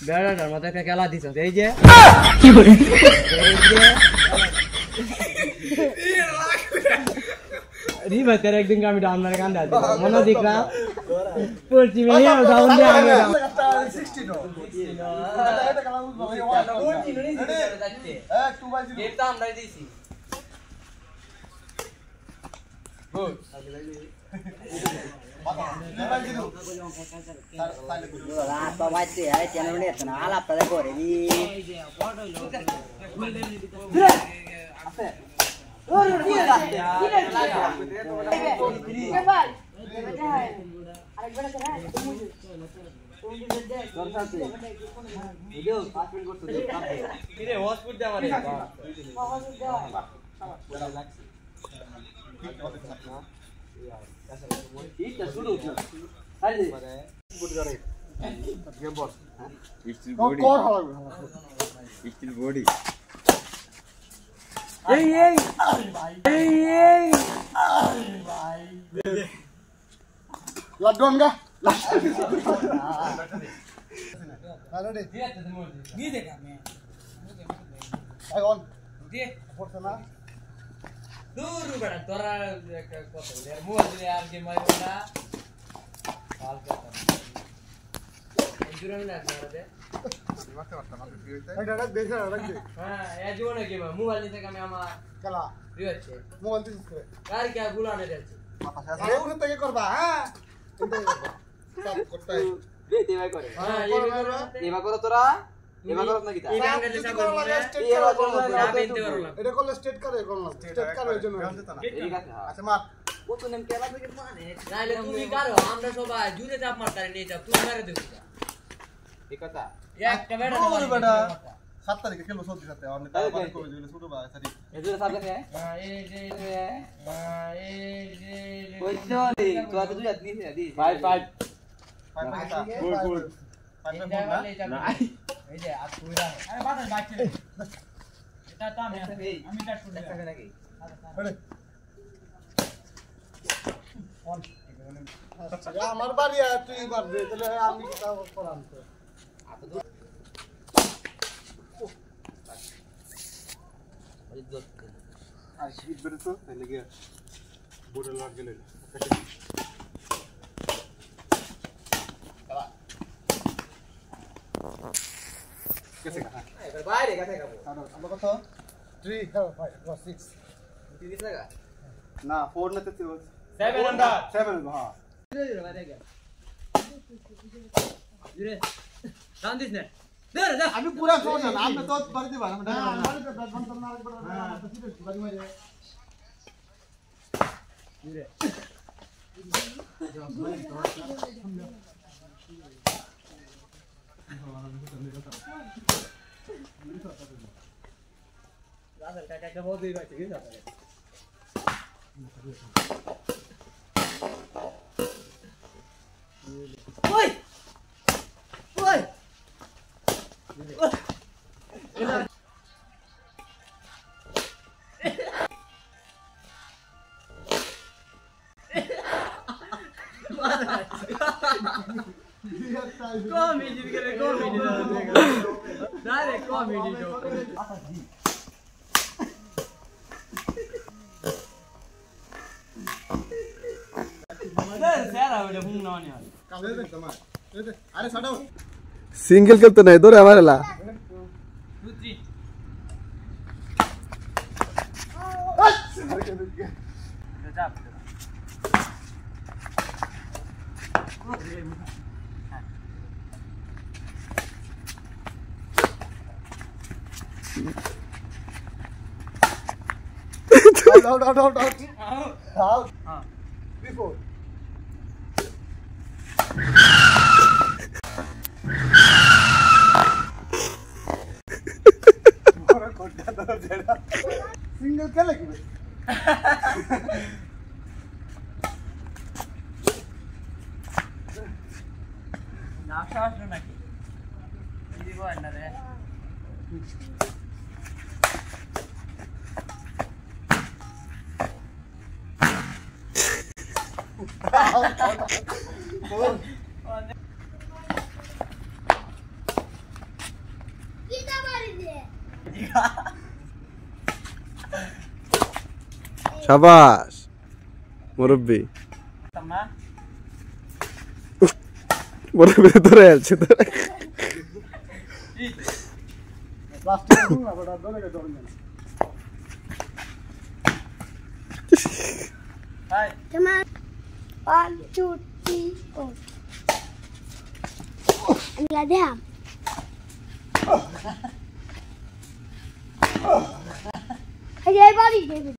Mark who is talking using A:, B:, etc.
A: বেড়াটার মতো একটা খেলা দিছ এই যে রিভাতের একদিন আমি ডাউনার গান দাদি মনে দেখলাম পশ্চিমে ডাউন দিয়ে আমি
B: 16 নো এটা খেলা বুঝবো
A: এটা আমরা দিছি গুড
B: লডঙ্গা হ্যালো রে
A: দিয়ে দেখ আমি
B: এখন দিয়ে পড়ছ না
A: দূর বেটা তোরা একটা কথা বলি আর মোবাইল দিয়ে আর গেম মারবো না কাল কথা ইনজুরি না করে
B: মারতে পারতাম না তুই এটা দেখে রাখবি
A: হ্যাঁ এই জীবনে কি মোবাইল নিতে আমি আমার
B: খেলা
A: দিয়েছে
B: মোবাইল দিস
A: কার কি বুলানে যাচ্ছে
B: আরে ওরে থেকে করবা হ্যাঁ সব করতে
C: বেতে ভাই করে
A: হ্যাঁ
C: এবা করো তোরা এবা করো না কিতা
B: এটা করলে স্টেট করে করলাম স্টেট করে এর জন্য
C: ঠিক আছে
B: আচ্ছা মার
C: কত নেম কেলা থেকে মানে
A: নাইলে তুমি কারো আমরা সবাই জুড়ে চাপ মারতারে নিয়ে যাও তুমি মেরে দেবো
C: ঠিক কথা
A: একটা বেটা
B: ওরে বেটা 7 তারিখে খেলবো সত্যি সাথে অনেক টাকা করে দিলে ছোট ভাই সরি
C: এজুরে সাথে কে
A: এই যে
C: কই তো রে তো তুই তুই আদমি ছে দি ভাই ভাই
A: এই যে আর তুই রাখ আরে বাতাস বাইছে এটা তো আমি টাচ করে
C: টাকা নাকি
B: আমার বাড়ি তুই পারবে তাহলে আমি কথা করাম তো আর শীত বের তো তাহলে গিয়ে বোর্ডে লাগ গেলে कैसे का
C: এবার বাইরে কাছে খাবো
B: আমরা কত 3 5 6
C: তুই দিছ লাগা
B: না 4 না তো
A: 7 अंडा
B: 7 हां
A: রান দিস না দে যা
B: আমি পুরা শোন না আমি তো বাড়ি দিবা আমি বাড়ি তো ব্যাট বন্ধ না একবার তো সিরিয়াস বাড়ি মারে রে
A: রাজের কাকা একটা বহুত দিন আছে কি জানো ওই ওই Comedy করে comedy dale comedy jo
B: single खेलते नहीं तो हमारे ला out. Before. Single क्या लगी भाई?
A: नाश्ता शुरू ना की ये वो अंदर है
B: শাবাশ মুরব্বি মুরব্বি ধরে আছে তো
D: Come on. 1, 2, 3, 4. Anh là thế hả? Hãy để body, David.